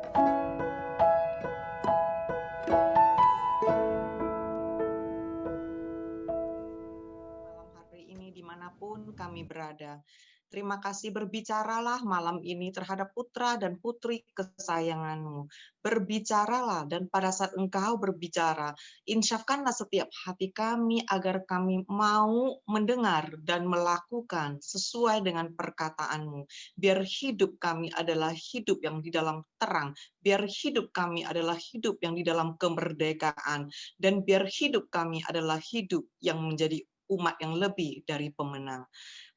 Malam hari ini dimanapun kami berada. Terima kasih berbicaralah malam ini terhadap putra dan putri kesayanganmu. Berbicaralah dan pada saat engkau berbicara, insyafkanlah setiap hati kami agar kami mau mendengar dan melakukan sesuai dengan perkataanmu. Biar hidup kami adalah hidup yang di dalam terang. Biar hidup kami adalah hidup yang di dalam kemerdekaan. Dan biar hidup kami adalah hidup yang menjadi umat yang lebih dari pemenang.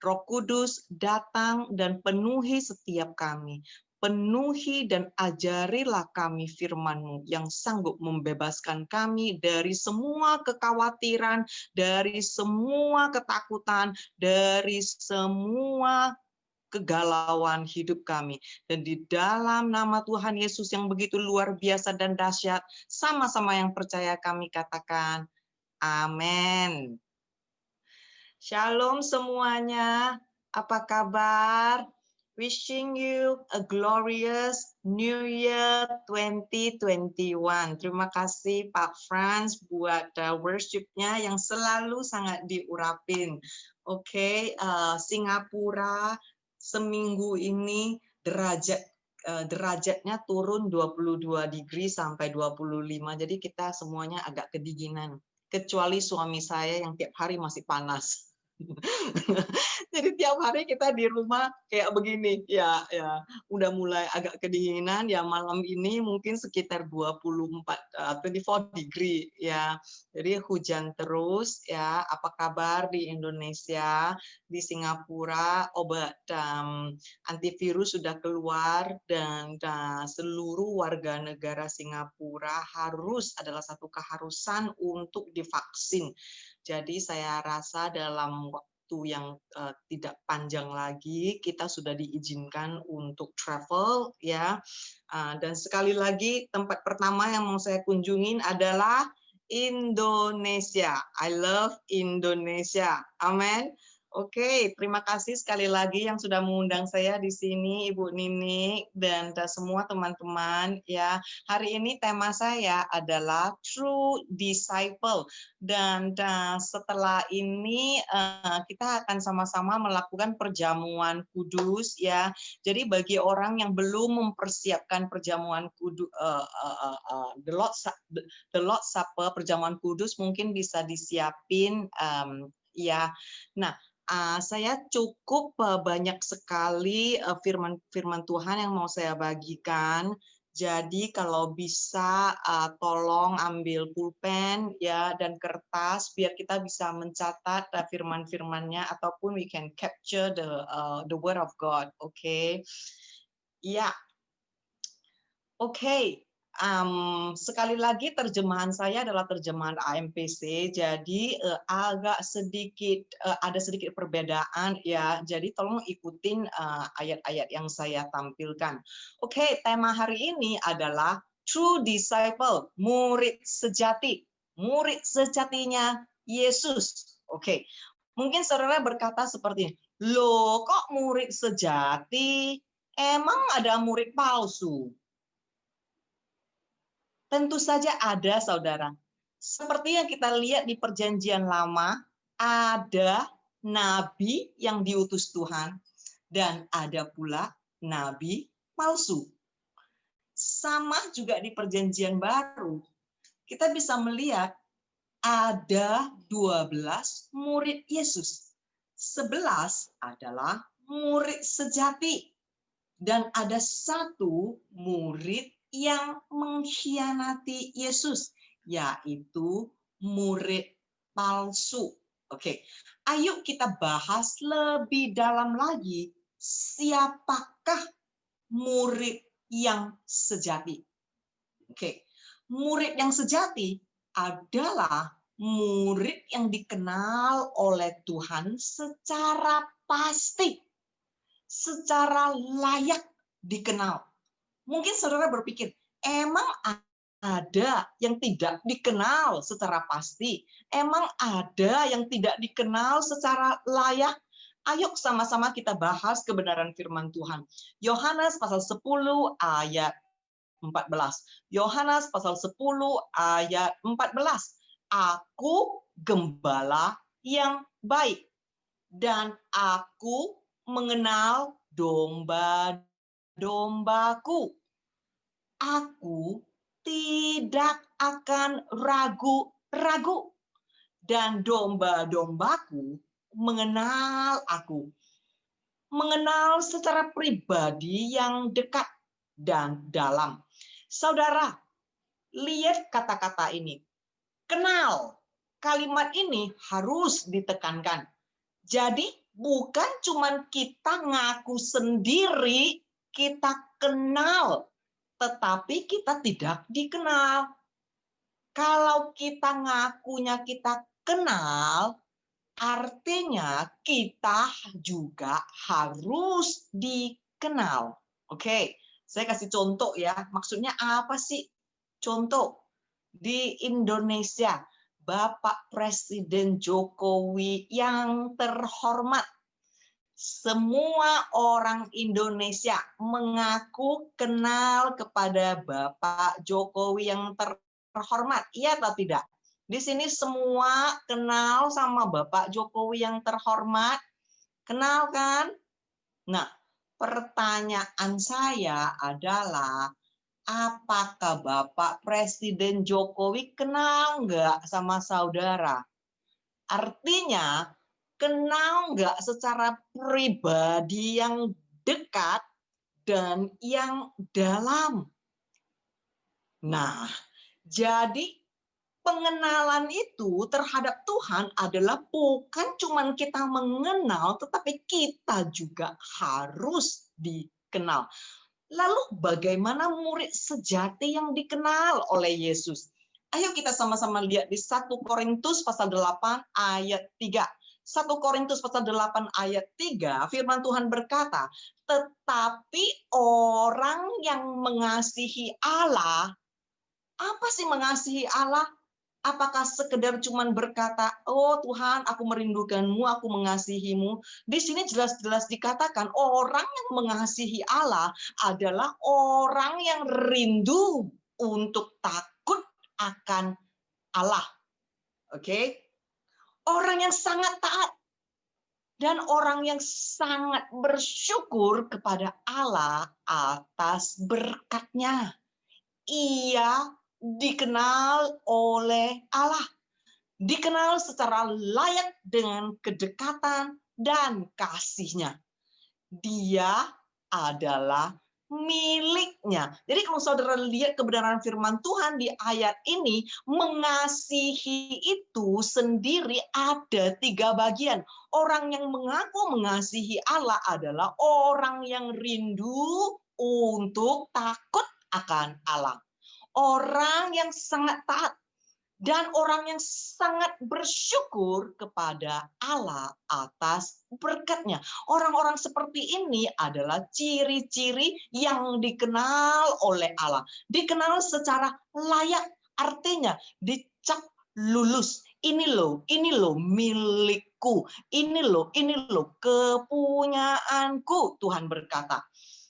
Roh Kudus datang dan penuhi setiap kami. Penuhi dan ajarilah kami firman-Mu yang sanggup membebaskan kami dari semua kekhawatiran, dari semua ketakutan, dari semua kegalauan hidup kami. Dan di dalam nama Tuhan Yesus yang begitu luar biasa dan dahsyat, sama-sama yang percaya kami katakan, amin. Shalom semuanya, apa kabar? Wishing you a glorious New Year 2021. Terima kasih Pak Franz buat worship-nya yang selalu sangat diurapin. Oke, Singapura seminggu ini derajatnya turun 22 degree sampai 25. Jadi kita semuanya agak kedinginan. Kecuali suami saya yang tiap hari masih panas. Jadi tiap hari kita di rumah kayak begini, ya, udah mulai agak kedinginan, ya malam ini mungkin sekitar 24 degree, ya. Jadi hujan terus, ya. Apa kabar di Indonesia, di Singapura, obat antivirus sudah keluar dan seluruh warga negara Singapura adalah satu keharusan untuk divaksin. Jadi saya rasa dalam waktu yang tidak panjang lagi kita sudah diizinkan untuk travel, ya. Dan sekali lagi tempat pertama yang mau saya kunjungin adalah Indonesia. I love Indonesia. Amin. Oke, terima kasih sekali lagi yang sudah mengundang saya di sini, Ibu Nini dan semua teman-teman, ya. Hari ini tema saya adalah True Disciple. Dan setelah ini kita akan sama-sama melakukan perjamuan kudus, ya. Jadi bagi orang yang belum mempersiapkan perjamuan kudus, the Lord's Supper, perjamuan kudus mungkin bisa disiapin, ya. Nah, saya cukup banyak sekali firman Tuhan yang mau saya bagikan. Jadi kalau bisa tolong ambil pulpen, ya, dan kertas biar kita bisa mencatat firman-firmannya, ataupun we can capture the word of God. Oke. Ya. Oke. Sekali lagi terjemahan saya adalah terjemahan AMPC, jadi agak sedikit ada sedikit perbedaan, ya. Jadi tolong ikutin ayat-ayat yang saya tampilkan. Oke, tema hari ini adalah True Disciple, murid sejati. Murid sejatinya Yesus. Oke. Mungkin saudara berkata seperti ini, "Loh, kok murid sejati? Emang ada murid palsu?" Tentu saja ada, saudara. Seperti yang kita lihat di Perjanjian Lama, ada nabi yang diutus Tuhan, dan ada pula nabi palsu. Sama juga di Perjanjian Baru, kita bisa melihat ada 12 murid Yesus. 11 adalah murid sejati. Dan ada satu murid yang mengkhianati Yesus, yaitu murid palsu. Oke, ayo kita bahas lebih dalam lagi, siapakah murid yang sejati? Oke, murid yang sejati adalah murid yang dikenal oleh Tuhan secara pasti, secara layak dikenal. Mungkin saudara berpikir, emang ada yang tidak dikenal secara pasti? Emang ada yang tidak dikenal secara layak? Ayo sama-sama kita bahas kebenaran firman Tuhan. Yohanes pasal 10 ayat 14. Yohanes pasal 10 ayat 14. Aku gembala yang baik dan aku mengenal domba-dombaku. Aku tidak akan ragu-ragu dan domba-dombaku mengenal aku. Mengenal secara pribadi yang dekat dan dalam. Saudara, lihat kata-kata ini. Kenal. Kalimat ini harus ditekankan. Jadi bukan cuma kita ngaku sendiri, kita kenal, tetapi kita tidak dikenal. Kalau kita ngakunya kita kenal, artinya kita juga harus dikenal. Oke, saya kasih contoh ya. Maksudnya apa sih? Contoh, di Indonesia, Bapak Presiden Jokowi yang terhormat. Semua orang Indonesia mengaku kenal kepada Bapak Jokowi yang terhormat. Iya atau tidak? Di sini semua kenal sama Bapak Jokowi yang terhormat. Kenal kan? Nah, pertanyaan saya adalah, apakah Bapak Presiden Jokowi kenal nggak sama saudara? Artinya, kenal nggak secara pribadi yang dekat dan yang dalam. Nah, jadi pengenalan itu terhadap Tuhan adalah bukan cuma kita mengenal, tetapi kita juga harus dikenal. Lalu bagaimana murid sejati yang dikenal oleh Yesus? Ayo kita sama-sama lihat di 1 Korintus pasal 8 ayat 3. 1 Korintus pasal 8 ayat 3, firman Tuhan berkata, tetapi orang yang mengasihi Allah, apa sih mengasihi Allah? Apakah sekedar cuman berkata, oh Tuhan, aku merindukanmu, aku mengasihimu. Di sini jelas-jelas dikatakan orang yang mengasihi Allah adalah orang yang rindu untuk takut akan Allah. Oke? Orang yang sangat taat dan orang yang sangat bersyukur kepada Allah atas berkat-Nya. Ia dikenal oleh Allah, dikenal secara layak dengan kedekatan dan kasih-Nya. Dia adalah miliknya. Jadi kalau saudara lihat kebenaran firman Tuhan di ayat ini, mengasihi itu sendiri ada 3 bagian. Orang yang mengaku mengasihi Allah adalah orang yang rindu untuk takut akan Allah. Orang yang sangat taat dan orang yang sangat bersyukur kepada Allah atas berkat-Nya. Orang-orang seperti ini adalah ciri-ciri yang dikenal oleh Allah. Dikenal secara layak, artinya dicap lulus. Ini loh milikku. Ini loh kepunyaanku, Tuhan berkata.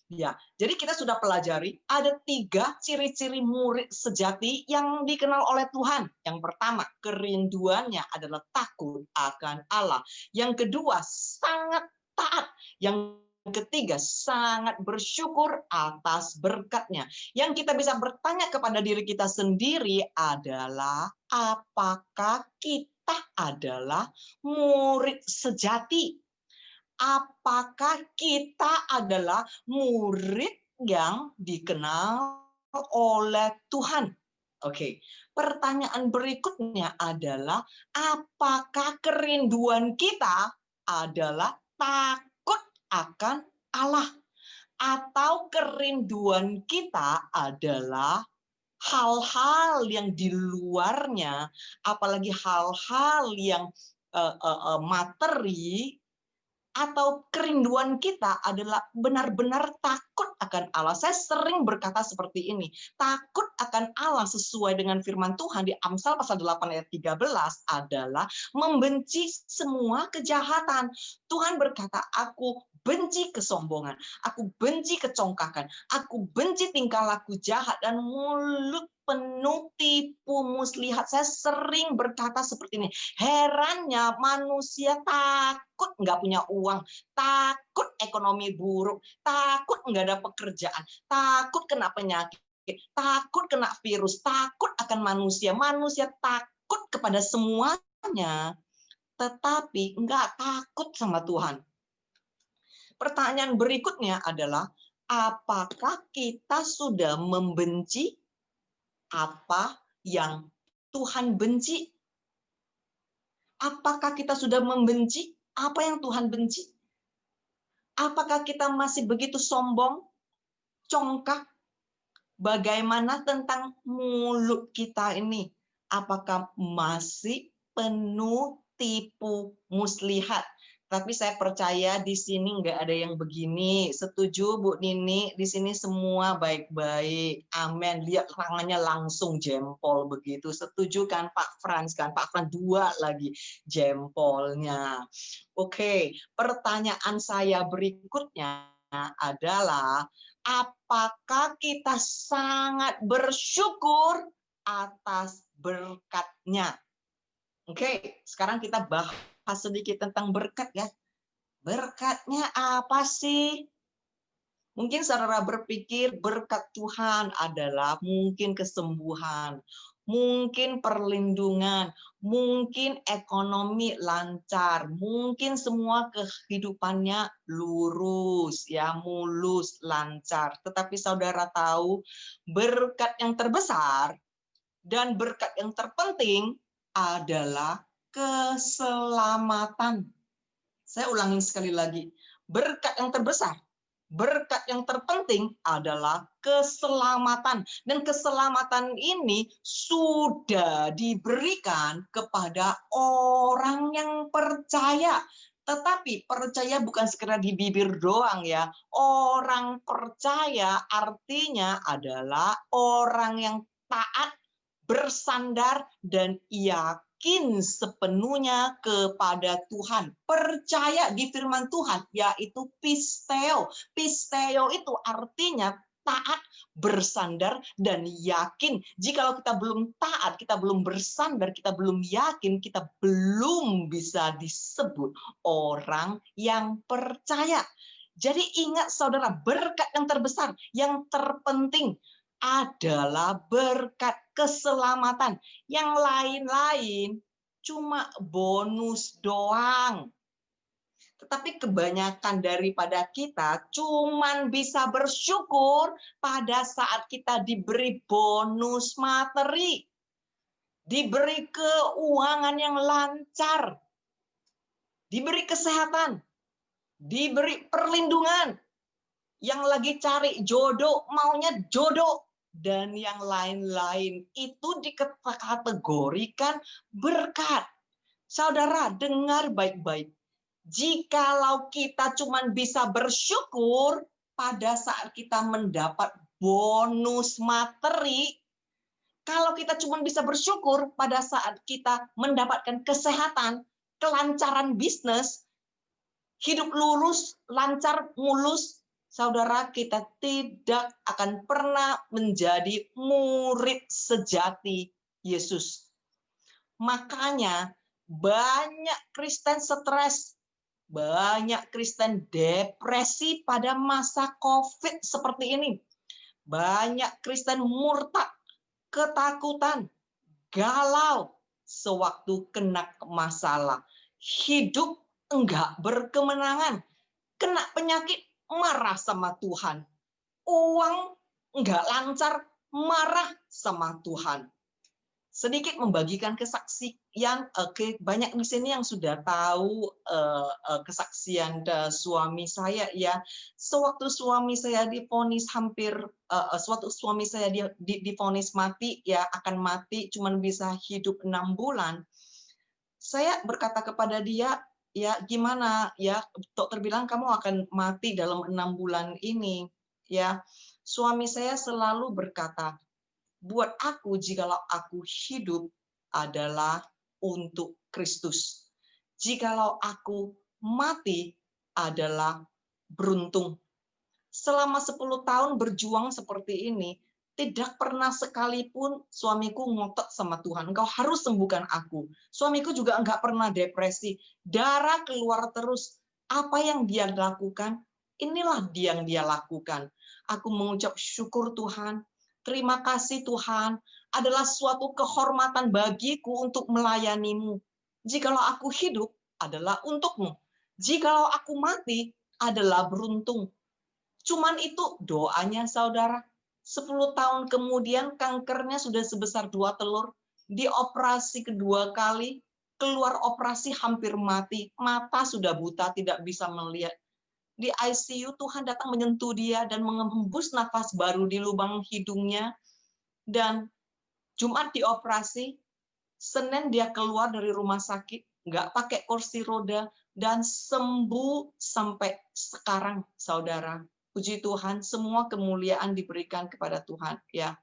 Ya, jadi kita sudah pelajari ada 3 ciri-ciri murid sejati yang dikenal oleh Tuhan. Yang pertama, kerinduannya adalah takut akan Allah. Yang kedua, sangat taat. Yang ketiga, sangat bersyukur atas berkat-Nya. Yang kita bisa bertanya kepada diri kita sendiri adalah, apakah kita adalah murid sejati? Apakah kita adalah murid yang dikenal oleh Tuhan? Oke, pertanyaan berikutnya adalah, apakah kerinduan kita adalah takut akan Allah? Atau kerinduan kita adalah hal-hal yang di luarnya, apalagi hal-hal yang materi, atau kerinduan kita adalah benar-benar takut akan Allah. Saya sering berkata seperti ini, takut akan Allah sesuai dengan firman Tuhan di Amsal pasal 8 ayat 13 adalah membenci semua kejahatan. Tuhan berkata, aku benci kesombongan, aku benci kecongkakan, aku benci tingkah laku jahat dan mulut penuh tipu muslihat. Saya sering berkata seperti ini, herannya manusia takut nggak punya uang, takut ekonomi buruk, takut nggak ada pekerjaan, takut kena penyakit, takut kena virus, takut akan manusia. Manusia takut kepada semuanya, tetapi nggak takut sama Tuhan. Pertanyaan berikutnya adalah, apakah kita sudah membenci apa yang Tuhan benci? Apakah kita sudah membenci apa yang Tuhan benci? Apakah kita masih begitu sombong, congkak? Bagaimana tentang mulut kita ini? Apakah masih penuh tipu muslihat? Tapi saya percaya di sini nggak ada yang begini. Setuju Bu Nini? Di sini semua baik-baik. Amin. Lihat tangannya langsung jempol begitu. Setuju kan Pak Frans kan? Pak Frans 2 lagi jempolnya. Oke, pertanyaan saya berikutnya adalah, apakah kita sangat bersyukur atas berkatnya? Oke, sekarang kita bahas sedikit tentang berkat ya. Berkatnya apa sih? Mungkin saudara berpikir berkat Tuhan adalah mungkin kesembuhan, mungkin perlindungan, mungkin ekonomi lancar, mungkin semua kehidupannya lurus, ya, mulus, lancar. Tetapi saudara tahu, berkat yang terbesar dan berkat yang terpenting adalah keselamatan. Saya ulangi sekali lagi, berkat yang terbesar, berkat yang terpenting adalah keselamatan. Dan keselamatan ini sudah diberikan kepada orang yang percaya. Tetapi percaya bukan sekedar di bibir doang ya. Orang percaya artinya adalah orang yang taat, bersandar, dan yakin sepenuhnya kepada Tuhan. Percaya di firman Tuhan, yaitu pisteo. Pisteo itu artinya taat, bersandar, dan yakin. Jikalau kita belum taat, kita belum bersandar, kita belum yakin, kita belum bisa disebut orang yang percaya. Jadi ingat saudara, berkat yang terbesar, yang terpenting adalah berkat keselamatan. Yang lain-lain cuma bonus doang. Tetapi kebanyakan daripada kita cuman bisa bersyukur pada saat kita diberi bonus materi, diberi keuangan yang lancar, diberi kesehatan, diberi perlindungan. Yang lagi cari jodoh, maunya jodoh, dan yang lain-lain itu dikategorikan berkat. Saudara, dengar baik-baik. Jikalau kita cuma bisa bersyukur pada saat kita mendapat bonus materi, kalau kita cuma bisa bersyukur pada saat kita mendapatkan kesehatan, kelancaran bisnis, hidup lurus, lancar, mulus, saudara, kita tidak akan pernah menjadi murid sejati Yesus. Makanya banyak Kristen stres, banyak Kristen depresi pada masa COVID seperti ini. Banyak Kristen murtad, ketakutan, galau sewaktu kena masalah. Hidup enggak berkemenangan, kena penyakit, marah sama Tuhan. Uang enggak lancar, marah sama Tuhan. Sedikit membagikan kesaksian, banyak di sini yang sudah tahu kesaksian suami saya ya. Sewaktu suami saya divonis divonis mati ya, akan mati, cuman bisa hidup 6 bulan. Saya berkata kepada dia, ya gimana ya, dokter bilang kamu akan mati dalam 6 bulan ini ya. Suami saya selalu berkata, buat aku jikalau aku hidup adalah untuk Kristus, jikalau aku mati adalah beruntung. Selama 10 tahun berjuang seperti ini, tidak pernah sekalipun suamiku ngotot sama Tuhan, engkau harus sembuhkan aku. Suamiku juga enggak pernah depresi, darah keluar terus. Apa yang dia lakukan, inilah yang dia lakukan. Aku mengucap syukur Tuhan, terima kasih Tuhan, adalah suatu kehormatan bagiku untuk melayanimu. Jikalau aku hidup, adalah untukmu. Jikalau aku mati, adalah beruntung. Cuman itu doanya saudara. 10 tahun kemudian kankernya sudah sebesar 2 telur. Dioperasi kedua kali, keluar operasi hampir mati. Mata sudah buta, tidak bisa melihat. Di ICU Tuhan datang menyentuh dia dan menghembus nafas baru di lubang hidungnya. Dan Jumat dioperasi, Senin dia keluar dari rumah sakit, nggak pakai kursi roda, dan sembuh sampai sekarang, saudara. Puji Tuhan, semua kemuliaan diberikan kepada Tuhan. Ya,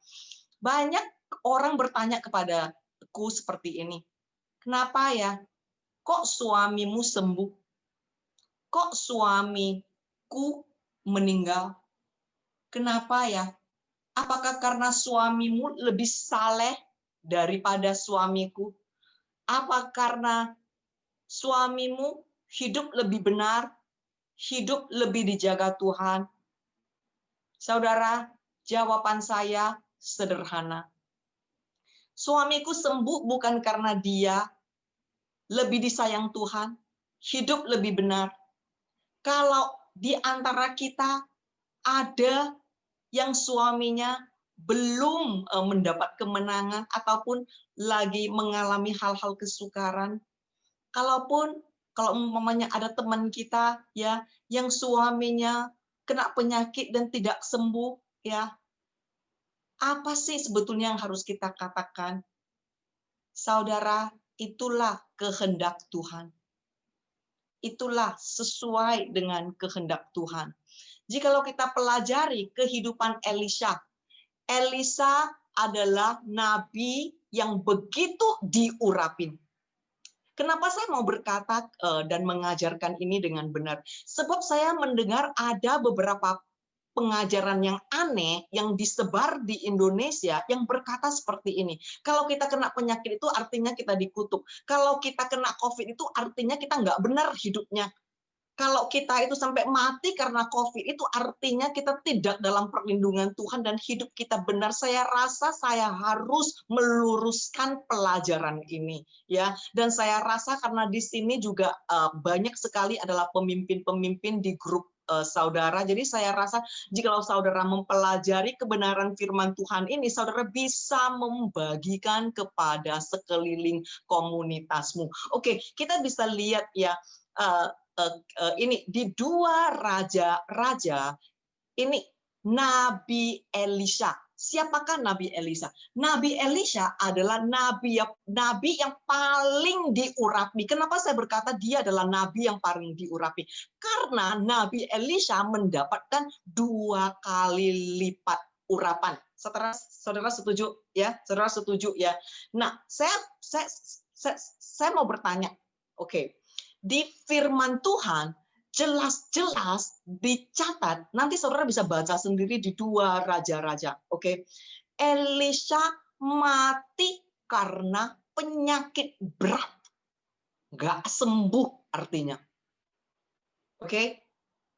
banyak orang bertanya kepadaku seperti ini. Kenapa ya? Kok suamimu sembuh? Kok suamiku meninggal? Kenapa ya? Apakah karena suamimu lebih saleh daripada suamiku? Apa karena suamimu hidup lebih benar, hidup lebih dijaga Tuhan? Saudara, jawaban saya sederhana. Suamiku sembuh bukan karena dia lebih disayang Tuhan, hidup lebih benar. Kalau di antara kita ada yang suaminya belum mendapat kemenangan ataupun lagi mengalami hal-hal kesukaran, kalau umpamanya ada teman kita ya yang suaminya kena penyakit dan tidak sembuh, ya, apa sih sebetulnya yang harus kita katakan? Saudara, itulah kehendak Tuhan. Itulah sesuai dengan kehendak Tuhan. Jikalau kita pelajari kehidupan Elisha, Elisa adalah nabi yang begitu diurapin. Kenapa saya mau berkata dan mengajarkan ini dengan benar? Sebab saya mendengar ada beberapa pengajaran yang aneh yang disebar di Indonesia yang berkata seperti ini. Kalau kita kena penyakit itu artinya kita dikutuk. Kalau kita kena COVID itu artinya kita nggak benar hidupnya. Kalau kita itu sampai mati karena COVID, itu artinya kita tidak dalam perlindungan Tuhan dan hidup kita benar. Saya rasa saya harus meluruskan pelajaran ini, ya. Dan saya rasa karena di sini juga banyak sekali adalah pemimpin-pemimpin di grup saudara. Jadi saya rasa jikalau saudara mempelajari kebenaran firman Tuhan ini, saudara bisa membagikan kepada sekeliling komunitasmu. Oke, kita bisa lihat ya. Ini di 2 raja-raja ini Nabi Elisha. Siapakah Nabi Elisha? Nabi Elisha adalah nabi yang paling diurapi. Kenapa saya berkata dia adalah nabi yang paling diurapi? Karena Nabi Elisha mendapatkan 2 kali lipat urapan. Saudara setuju ya? Saudara setuju ya? Nah, saya mau bertanya. Oke. Di firman Tuhan jelas-jelas dicatat, nanti saudara bisa baca sendiri di 2 raja-raja. Oke. Elisha mati karena penyakit berat. Nggak sembuh artinya. Oke.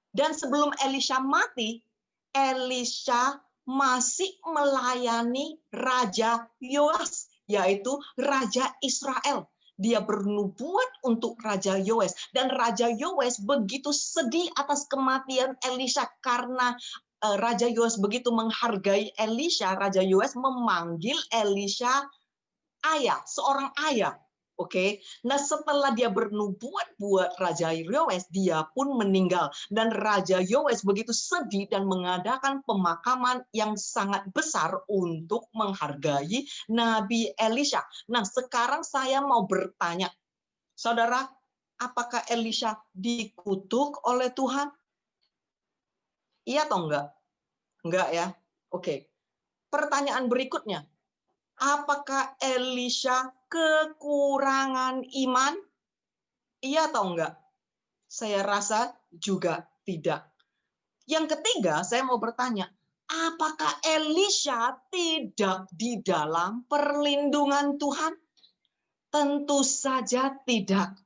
Dan sebelum Elisha mati, Elisha masih melayani Raja Yoas, yaitu Raja Israel. Dia bernubuat untuk Raja Yoas. Dan Raja Yoas begitu sedih atas kematian Elisha karena Raja Yoas begitu menghargai Elisha. Raja Yoas memanggil Elisha ayah, seorang ayah. Oke. Nah, setelah dia bernubuat buat Raja Yoas, dia pun meninggal. Dan Raja Yoas begitu sedih dan mengadakan pemakaman yang sangat besar untuk menghargai Nabi Elisha. Nah, sekarang saya mau bertanya, saudara, apakah Elisha dikutuk oleh Tuhan? Iya atau enggak? Enggak ya? Oke. Pertanyaan berikutnya, apakah Elisha kekurangan iman? Iya atau enggak? Saya rasa juga tidak. Yang ketiga, saya mau bertanya, apakah Elisha tidak di dalam perlindungan Tuhan? Tentu saja tidak.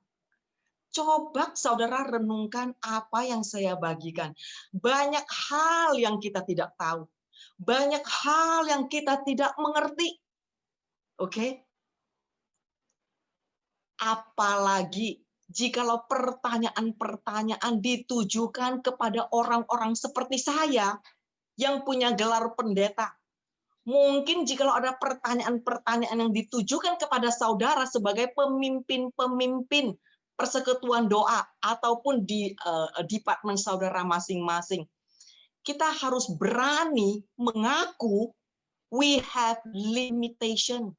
Coba saudara renungkan apa yang saya bagikan. Banyak hal yang kita tidak tahu. Banyak hal yang kita tidak mengerti. Oke? Apalagi jikalau pertanyaan-pertanyaan ditujukan kepada orang-orang seperti saya yang punya gelar pendeta. Mungkin jikalau ada pertanyaan-pertanyaan yang ditujukan kepada saudara sebagai pemimpin-pemimpin persekutuan doa ataupun di departemen saudara masing-masing, kita harus berani mengaku we have limitation.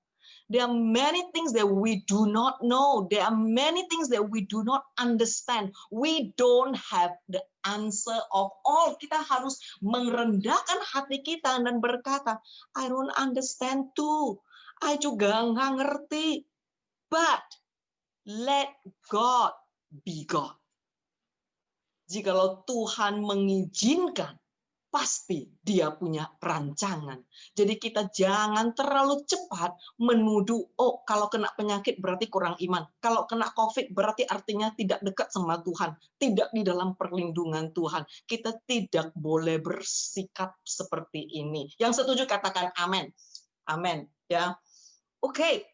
There are many things that we do not know. There are many things that we do not understand. We don't have the answer of all. Kita harus merendahkan hati kita dan berkata, I don't understand too. I juga nggak ngerti. But let God be God. Jikalau Tuhan mengizinkan, pasti dia punya rancangan. Jadi kita jangan terlalu cepat menuduh, oh kalau kena penyakit berarti kurang iman. Kalau kena COVID berarti artinya tidak dekat sama Tuhan. Tidak di dalam perlindungan Tuhan. Kita tidak boleh bersikap seperti ini. Yang setuju katakan amin. Amin. Ya. Oke.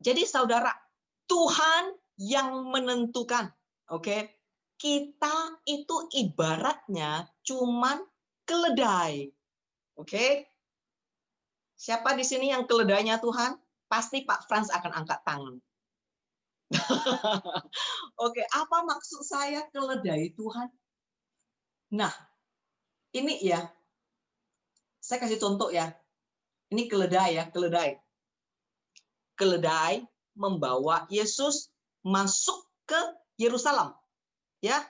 Jadi saudara, Tuhan yang menentukan. Oke. Kita itu ibaratnya cuman keledai. Oke? Siapa di sini yang keledainya Tuhan? Pasti Pak Frans akan angkat tangan. Oke, apa maksud saya keledai Tuhan? Nah, ini ya. Saya kasih contoh ya. Ini keledai ya, keledai. Keledai membawa Yesus masuk ke Yerusalem. Ya.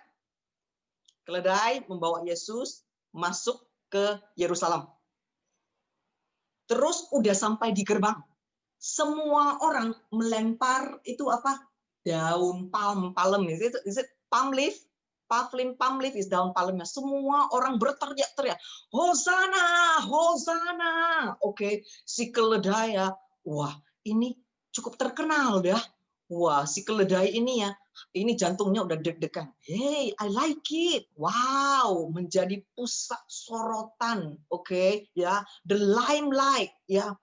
Keledai membawa Yesus masuk ke Yerusalem. Terus udah sampai di gerbang. Semua orang melempar itu apa? Daun palm. Is it palm leaf? Palm leaf is daun palmnya. Semua orang berteriak-teriak, Hosana, Hosana. Oke, si keledai ya. Wah, ini cukup terkenal dah. Wah, si keledai ini ya, ini jantungnya udah deg-degan. Hey, I like it. Wow, menjadi pusat sorotan. Oke, ya, the limelight, ya.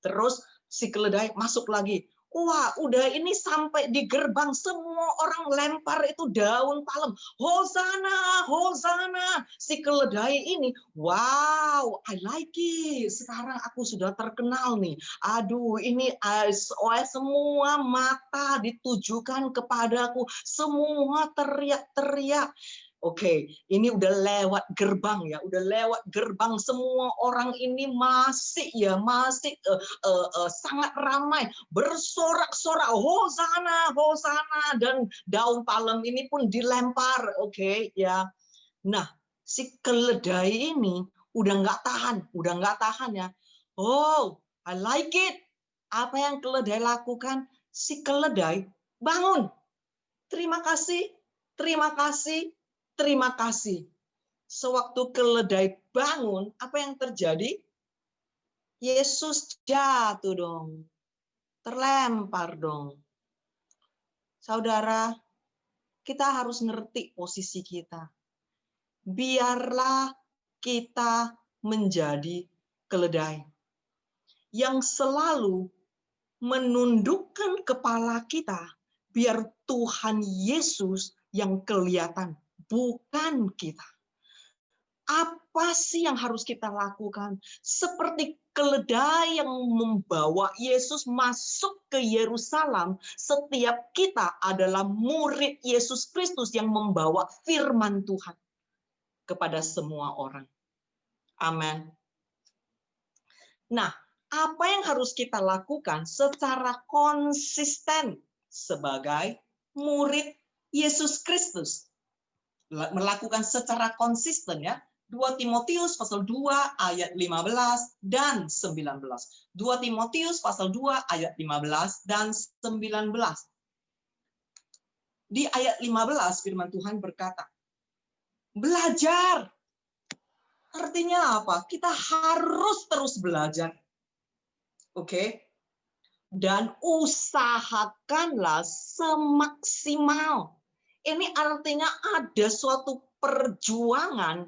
Terus si keledai masuk lagi. Wah, udah ini sampai di gerbang, semua orang lempar itu daun palem. Hosana, Hosana. Si keledai ini, wow, I like it. Sekarang aku sudah terkenal nih. Aduh, ini semua mata ditujukan kepadaku. Semua teriak-teriak. Oke, ini udah lewat gerbang ya, udah lewat gerbang, semua orang ini masih sangat ramai, bersorak-sorak, Hosana, Hosana, dan daun palem ini pun dilempar, oke ya. Nah, si keledai ini udah nggak tahan ya. Oh, I like it. Apa yang keledai lakukan? Si keledai bangun. Terima kasih, terima kasih. Terima kasih. Sewaktu keledai bangun, apa yang terjadi? Yesus jatuh dong. Terlempar dong. Saudara, kita harus ngerti posisi kita. Biarlah kita menjadi keledai yang selalu menundukkan kepala kita, biar Tuhan Yesus yang kelihatan. Bukan kita. Apa sih yang harus kita lakukan? Seperti keledai yang membawa Yesus masuk ke Yerusalem, setiap kita adalah murid Yesus Kristus yang membawa firman Tuhan kepada semua orang. Amin. Nah, apa yang harus kita lakukan secara konsisten sebagai murid Yesus Kristus? Melakukan secara konsisten ya. 2 Timotius pasal 2 ayat 15 dan 19. 2 Timotius pasal 2 ayat 15 dan 19. Di ayat 15 firman Tuhan berkata, belajar Artinya apa? Kita harus terus belajar. Oke? Dan usahakanlah semaksimal. Ini artinya ada suatu perjuangan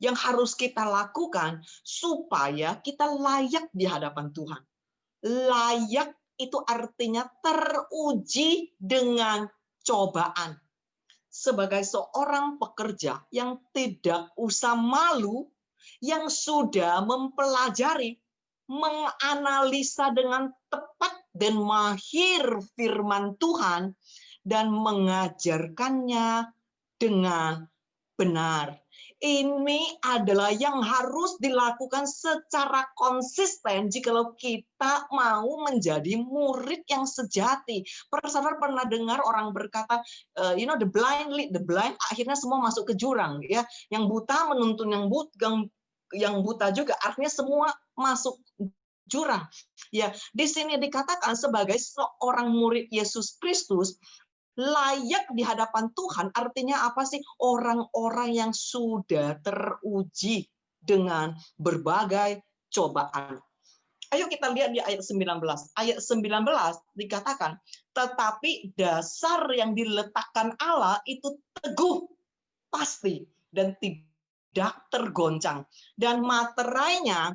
yang harus kita lakukan supaya kita layak di hadapan Tuhan. Layak itu artinya teruji dengan cobaan. Sebagai seorang pekerja yang tidak usah malu, yang sudah mempelajari, menganalisa dengan tepat dan mahir firman Tuhan, dan mengajarkannya dengan benar. Ini adalah yang harus dilakukan secara konsisten jikalau kita mau menjadi murid yang sejati. Saudara pernah dengar orang berkata, the blind lead the blind, akhirnya semua masuk ke jurang, ya. Yang buta menuntun yang buta juga, artinya semua masuk jurang. Ya, di sini dikatakan sebagai seorang murid Yesus Kristus, layak di hadapan Tuhan artinya apa sih? Orang-orang yang sudah teruji dengan berbagai cobaan. Ayo kita lihat di ayat 19. Ayat 19 dikatakan, tetapi dasar yang diletakkan Allah itu teguh, pasti, dan tidak tergoncang. Dan materainya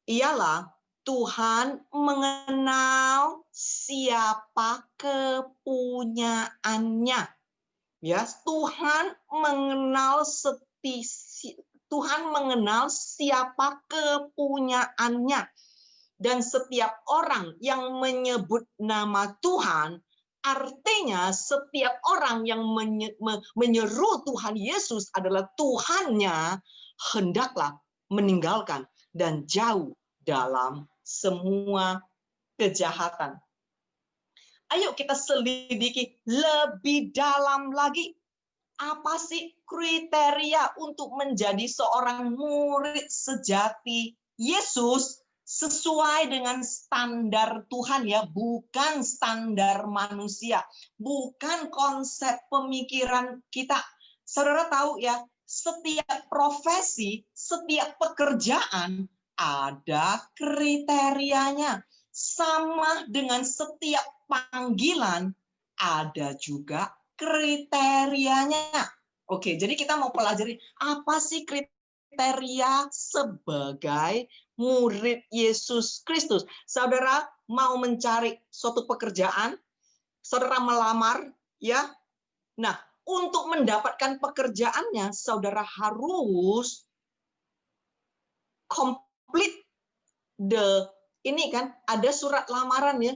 ialah Tuhan mengenal siapa kepunyaannya. Ya, Tuhan mengenal Tuhan mengenal siapa kepunyaannya. Dan setiap orang yang menyebut nama Tuhan, artinya setiap orang yang menyeru Tuhan Yesus adalah Tuhannya, hendaklah meninggalkan dan jauh dalam semua kejahatan. Ayo kita selidiki lebih dalam lagi. Apa sih kriteria untuk menjadi seorang murid sejati Yesus sesuai dengan standar Tuhan, ya, bukan standar manusia, bukan konsep pemikiran kita. Saudara tahu ya, setiap profesi, setiap pekerjaan ada kriterianya. Sama dengan setiap panggilan, ada juga kriterianya. Oke, jadi kita mau pelajari apa sih kriteria sebagai murid Yesus Kristus. Saudara mau mencari suatu pekerjaan, saudara melamar, ya. Nah, untuk mendapatkan pekerjaannya, saudara harus complete ini kan ada surat lamaran, ya.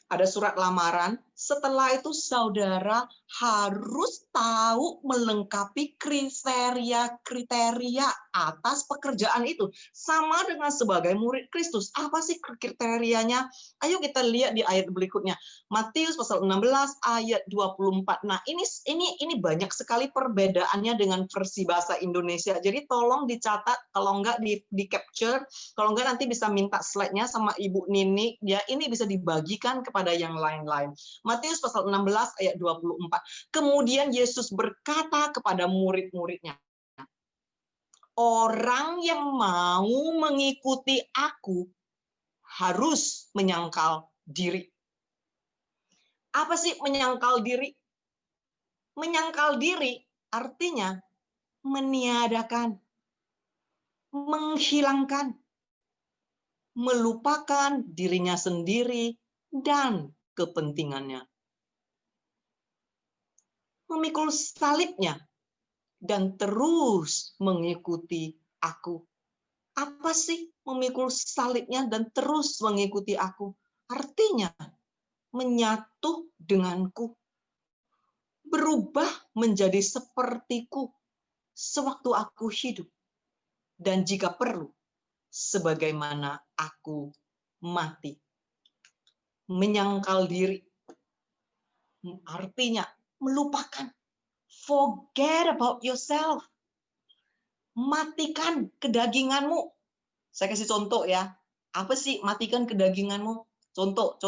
Ada surat lamaran, setelah itu saudara harus tahu melengkapi kriteria-kriteria atas pekerjaan itu. Sama dengan sebagai murid Kristus. Apa sih kriterianya? Ayo kita lihat di ayat berikutnya. Matius pasal 16 ayat 24. Nah, ini banyak sekali perbedaannya dengan versi bahasa Indonesia. Jadi tolong dicatat, kalau enggak di capture, kalau enggak nanti bisa minta slide-nya sama Ibu Nini, ya, ini bisa dibagikan kepada yang lain-lain. Matius pasal 16 ayat 24. Kemudian Yesus berkata kepada murid-muridnya, orang yang mau mengikuti aku harus menyangkal diri. Apa sih menyangkal diri? Menyangkal diri artinya meniadakan, menghilangkan, melupakan dirinya sendiri dan kepentingannya. Memikul salibnya dan terus mengikuti aku. Apa sih memikul salibnya dan terus mengikuti aku? Artinya menyatu denganku, berubah menjadi sepertiku sewaktu aku hidup, dan jika perlu, sebagaimana aku mati. Menyangkal diri artinya melupakan. Forget about yourself. Matikan kedaginganmu. Saya kasih contoh ya. Apa sih matikan kedaginganmu? Contoh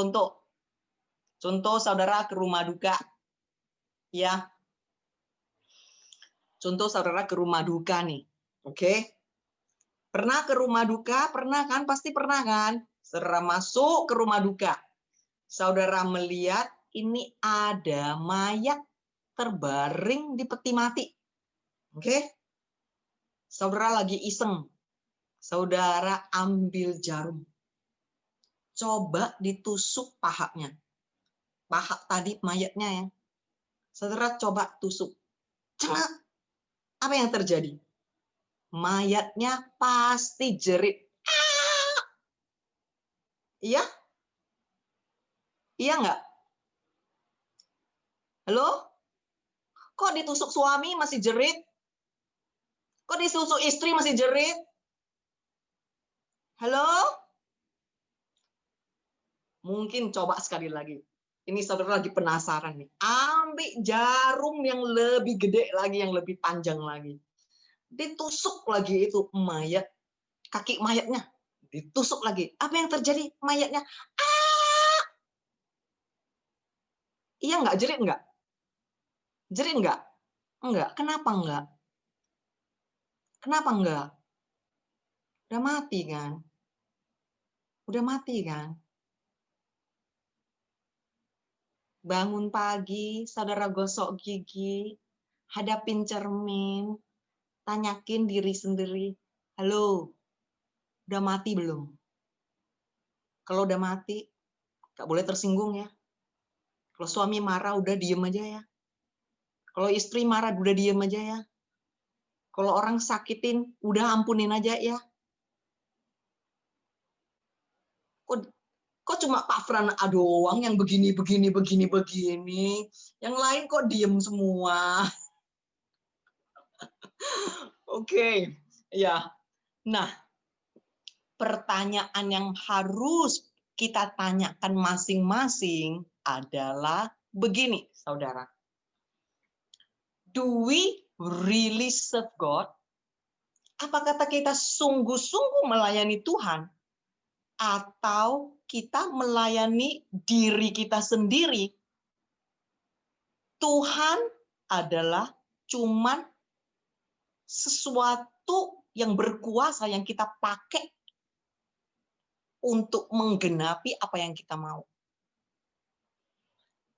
saudara ke rumah duka. Ya. Contoh saudara ke rumah duka nih. Oke. Pernah ke rumah duka? Pernah kan? Pasti pernah kan? Saudara masuk ke rumah duka. Saudara melihat ini ada mayat terbaring di peti mati. Oke? Saudara lagi iseng. Saudara ambil jarum. Coba ditusuk pahanya. Paha tadi mayatnya ya. Saudara coba tusuk. Cengat. Apa yang terjadi? Mayatnya pasti jerit. Ah! Iya? Iya nggak? Halo? Kok ditusuk suami masih jerit? Kok ditusuk istri masih jerit? Halo? Mungkin coba sekali lagi. Ini saudara lagi penasaran nih. Ambil jarum yang lebih gede lagi, yang lebih panjang lagi. Ditusuk lagi itu mayat, kaki mayatnya. Ditusuk lagi. Apa yang terjadi? Mayatnya. Ah! Iya nggak? Jerit nggak? Jerit nggak? Enggak. Kenapa enggak? Kenapa enggak? Udah mati kan? Udah mati kan? Bangun pagi, saudara gosok gigi, hadapin cermin, tanyakin diri sendiri, halo, udah mati belum? Kalau udah mati, nggak boleh tersinggung ya. Kalau suami marah, udah diem aja ya. Kalau istri marah, udah diem aja ya. Kalau orang sakitin, udah ampunin aja ya. Kok cuma Pak Fran doang yang begini, begini, begini, begini. Yang lain kok diem semua. Oke, ya. Nah, pertanyaan yang harus kita tanyakan masing-masing adalah begini, saudara. Do we really serve God? Apa kata kita sungguh-sungguh melayani Tuhan? Atau kita melayani diri kita sendiri? Tuhan adalah cuman sesuatu yang berkuasa yang kita pakai untuk menggenapi apa yang kita mau.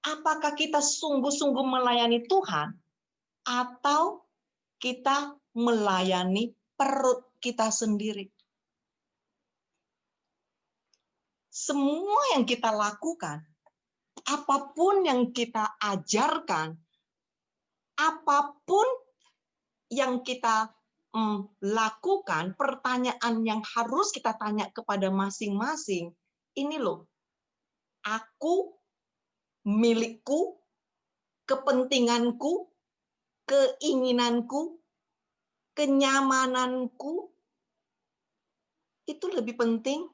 Apakah kita sungguh-sungguh melayani Tuhan atau kita melayani perut kita sendiri? Semua yang kita lakukan, apapun yang kita ajarkan, apapun yang kita lakukan, pertanyaan yang harus kita tanya kepada masing-masing, ini loh, aku, milikku, kepentinganku, keinginanku, kenyamananku, itu lebih penting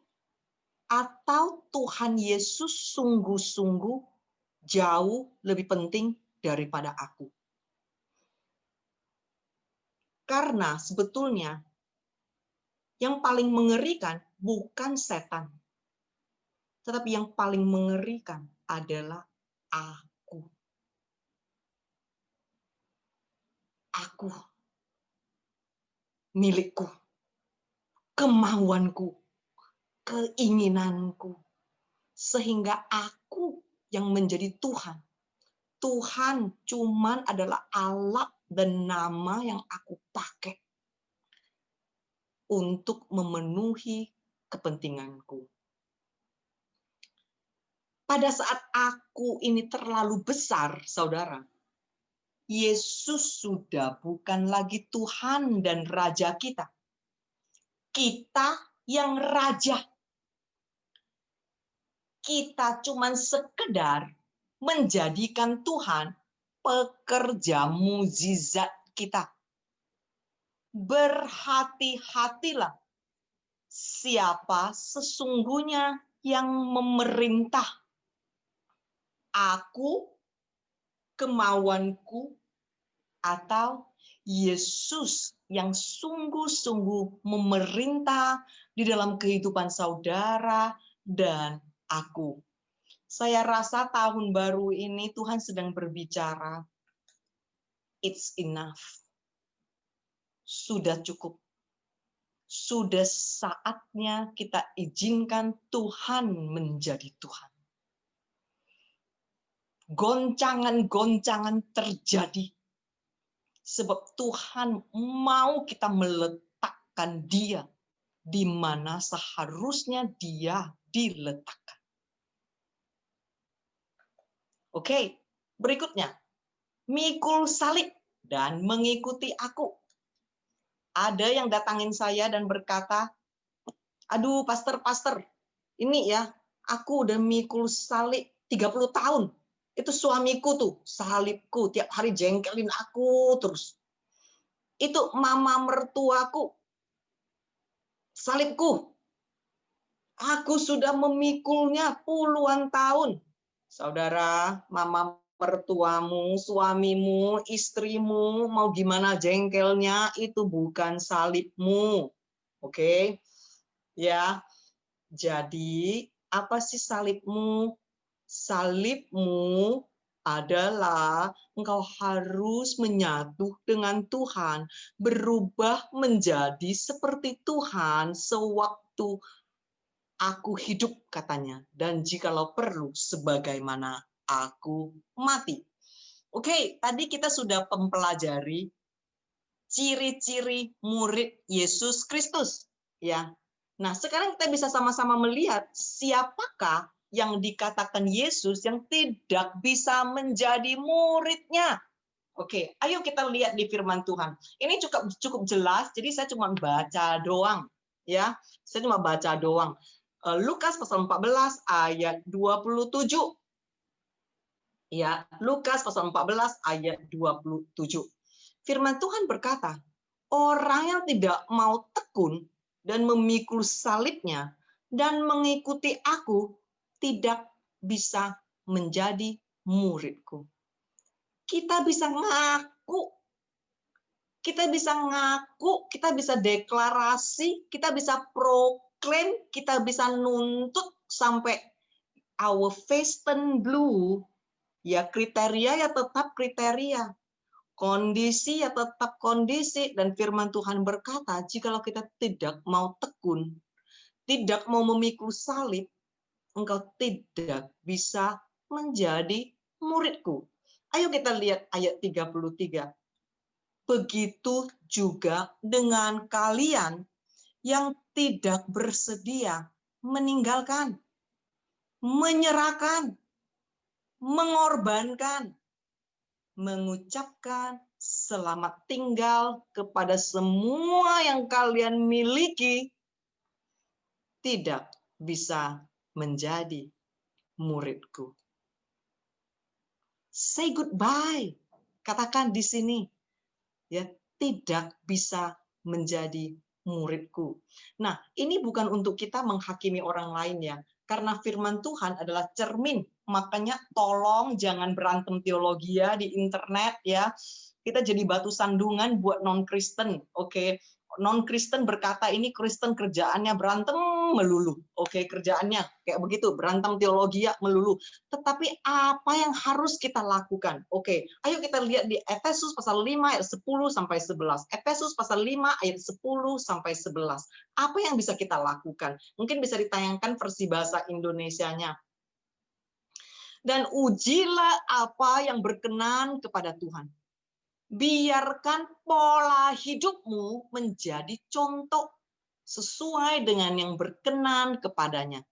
atau Tuhan Yesus sungguh-sungguh jauh lebih penting daripada aku? Karena sebetulnya yang paling mengerikan bukan setan, tetapi yang paling mengerikan adalah aku. Aku, milikku, kemauanku, keinginanku, sehingga aku yang menjadi Tuhan. Tuhan cuman adalah alat dan nama yang aku pakai untuk memenuhi kepentinganku. Pada saat aku ini terlalu besar, saudara, Yesus sudah bukan lagi Tuhan dan Raja kita. Kita yang Raja. Kita cuman sekedar menjadikan Tuhan pekerja mukjizat kita. Berhati-hatilah siapa sesungguhnya yang memerintah. Aku, kemauanku, atau Yesus yang sungguh-sungguh memerintah di dalam kehidupan saudara dan aku. Saya rasa tahun baru ini Tuhan sedang berbicara, it's enough. Sudah cukup. sudah saatnya kita izinkan Tuhan menjadi Tuhan. Goncangan-goncangan terjadi sebab Tuhan mau kita meletakkan Dia di mana seharusnya Dia diletakkan. Oke, berikutnya. Mikul salib dan mengikuti aku. Ada yang datangin saya dan berkata, aduh pastor, ini ya, aku udah mikul salib 30 tahun. Itu suamiku tuh, salibku, tiap hari jengkelin aku terus. Itu mama mertuaku, salibku. Aku sudah memikulnya puluhan tahun. Saudara, mama mertuamu, suamimu, istrimu, mau gimana jengkelnya, itu bukan salibmu. Oke? Ya. Jadi, apa sih salibmu? Salibmu adalah engkau harus menyatu dengan Tuhan, berubah menjadi seperti Tuhan sewaktu aku hidup, katanya, dan jikalau perlu sebagaimana aku mati. Oke, tadi kita sudah mempelajari ciri-ciri murid Yesus Kristus, ya. Nah, sekarang kita bisa sama-sama melihat siapakah yang dikatakan Yesus yang tidak bisa menjadi muridnya. Oke, ayo kita lihat di firman Tuhan. Ini cukup jelas, jadi saya cuma baca doang, ya. Saya cuma baca doang. Lukas pasal 14 ayat 27. Ya, Lukas pasal 14 ayat 27. Firman Tuhan berkata, orang yang tidak mau tekun dan memikul salibnya dan mengikuti aku tidak bisa menjadi muridku. Kita bisa ngaku, kita bisa deklarasi, kita bisa proklaim, kita bisa nuntut sampai our face turn blue. Ya kriteria ya tetap kriteria. Kondisi ya tetap kondisi, dan firman Tuhan berkata, jikalau kita tidak mau tekun, tidak mau memikul salib, engkau tidak bisa menjadi muridku. Ayo kita lihat ayat 33. Begitu juga dengan kalian yang tidak bersedia meninggalkan, menyerahkan, mengorbankan, mengucapkan selamat tinggal kepada semua yang kalian miliki, tidak bisa menjadi muridku. Say goodbye. Katakan di sini, ya, tidak bisa menjadi muridku. Nah, ini bukan untuk kita menghakimi orang lain ya, karena firman Tuhan adalah cermin. Makanya tolong jangan berantem teologi ya di internet ya. Kita jadi batu sandungan buat non-Kristen. Oke, non-Kristen berkata ini Kristen kerjaannya berantem melulu. Oke, kerjaannya kayak begitu, berantem teologi ya melulu. Tetapi apa yang harus kita lakukan? Oke, ayo kita lihat di Efesus pasal 5 ayat 10 sampai 11. Efesus pasal 5 ayat 10 sampai 11. Apa yang bisa kita lakukan? Mungkin bisa ditayangkan versi bahasa Indonesianya. Dan ujilah apa yang berkenan kepada Tuhan. Biarkan pola hidupmu menjadi contoh sesuai dengan yang berkenan kepadanya.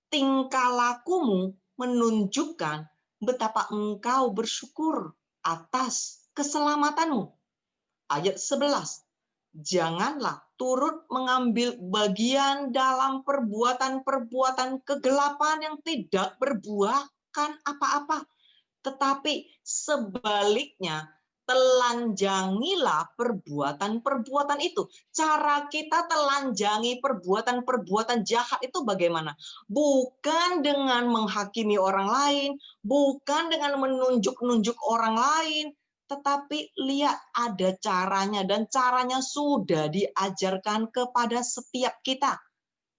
Tingkah lakumu menunjukkan betapa engkau bersyukur atas keselamatanmu. Ayat 11. Janganlah turut mengambil bagian dalam perbuatan-perbuatan kegelapan yang tidak berbuahkan apa-apa, tetapi sebaliknya telanjangilah perbuatan-perbuatan itu. Cara kita telanjangi perbuatan-perbuatan jahat itu bagaimana? Bukan dengan menghakimi orang lain, bukan dengan menunjuk-nunjuk orang lain, tetapi lihat ada caranya, dan caranya sudah diajarkan kepada setiap kita.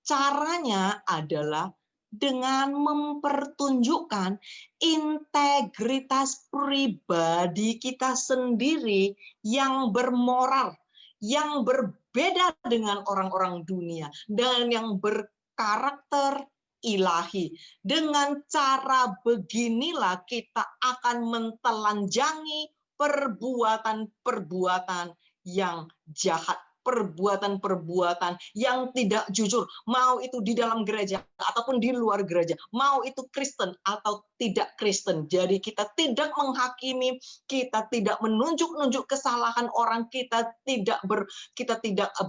Caranya adalah dengan mempertunjukkan integritas pribadi kita sendiri yang bermoral, yang berbeda dengan orang-orang dunia dan yang berkarakter ilahi. Dengan cara beginilah kita akan mentelanjangi perbuatan-perbuatan yang jahat, perbuatan-perbuatan yang tidak jujur, mau itu di dalam gereja ataupun di luar gereja, mau itu Kristen atau tidak Kristen. Jadi kita tidak menghakimi, kita tidak menunjuk-nunjuk kesalahan orang, kita tidak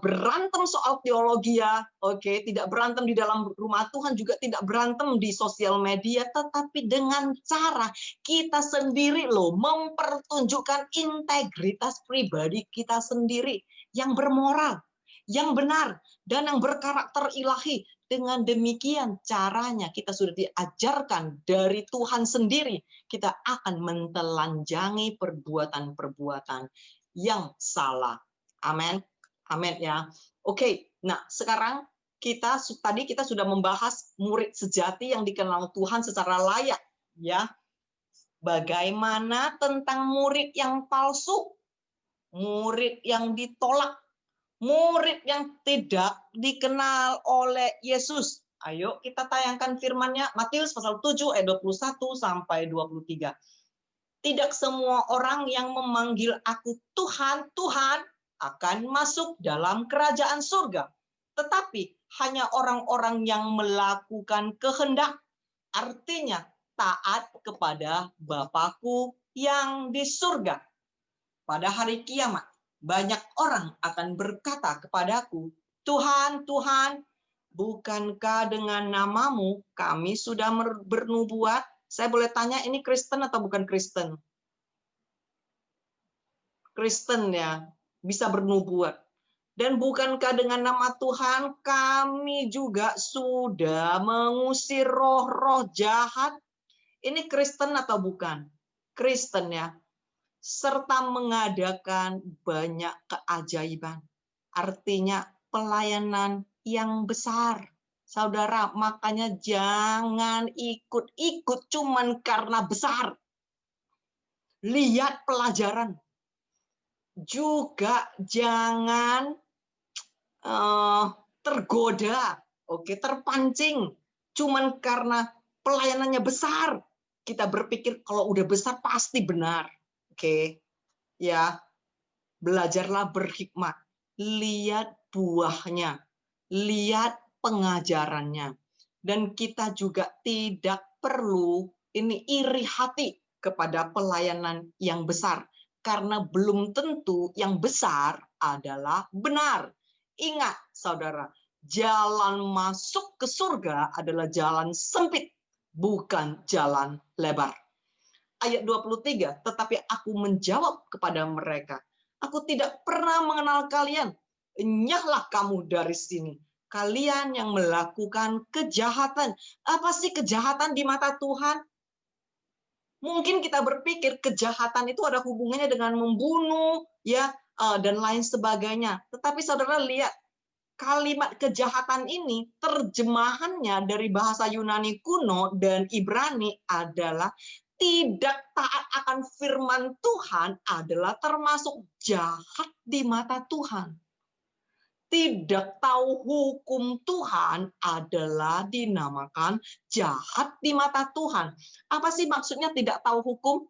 berantem soal teologi ya, oke, tidak berantem di dalam rumah Tuhan, juga tidak berantem di sosial media, tetapi dengan cara kita sendiri loh mempertunjukkan integritas pribadi kita sendiri yang bermoral, yang benar, dan yang berkarakter ilahi. Dengan demikian caranya kita sudah diajarkan dari Tuhan sendiri, kita akan mentelanjangi perbuatan-perbuatan yang salah. Amin. Amin ya. Oke, nah sekarang tadi kita sudah membahas murid sejati yang dikenal Tuhan secara layak ya. Bagaimana tentang murid yang palsu? Murid yang ditolak, murid yang tidak dikenal oleh Yesus. Ayo kita tayangkan firman-Nya, Matius pasal 7 ayat 21 sampai 23. Tidak semua orang yang memanggil aku Tuhan, Tuhan akan masuk dalam kerajaan surga, tetapi hanya orang-orang yang melakukan kehendak, artinya taat kepada Bapa-Ku yang di surga. Pada hari kiamat, banyak orang akan berkata kepadaku, Tuhan, Tuhan, bukankah dengan namamu kami sudah bernubuat? Saya boleh tanya, ini Kristen atau bukan Kristen? Kristen ya, bisa bernubuat. Dan bukankah dengan nama Tuhan kami juga sudah mengusir roh-roh jahat? Ini Kristen atau bukan? Kristen ya. Serta mengadakan banyak keajaiban. Artinya pelayanan yang besar. Saudara, makanya jangan ikut-ikut cuman karena besar. Lihat pelajaran. Juga jangan tergoda, terpancing cuman karena pelayanannya besar. Kita berpikir kalau udah besar pasti benar. Ya, belajarlah berhikmat, lihat buahnya, lihat pengajarannya, dan kita juga tidak perlu iri hati kepada pelayanan yang besar, karena belum tentu yang besar adalah benar. Ingat, saudara, jalan masuk ke surga adalah jalan sempit, bukan jalan lebar. Ayat 23, tetapi aku menjawab kepada mereka, aku tidak pernah mengenal kalian, enyahlah kamu dari sini, kalian yang melakukan kejahatan. Apa sih kejahatan di mata Tuhan? Mungkin kita berpikir kejahatan itu ada hubungannya dengan membunuh, ya, dan lain sebagainya. Tetapi saudara lihat, kalimat kejahatan ini terjemahannya dari bahasa Yunani kuno dan Ibrani adalah tidak taat akan firman Tuhan adalah termasuk jahat di mata Tuhan. Tidak tahu hukum Tuhan adalah dinamakan jahat di mata Tuhan. Apa sih maksudnya tidak tahu hukum?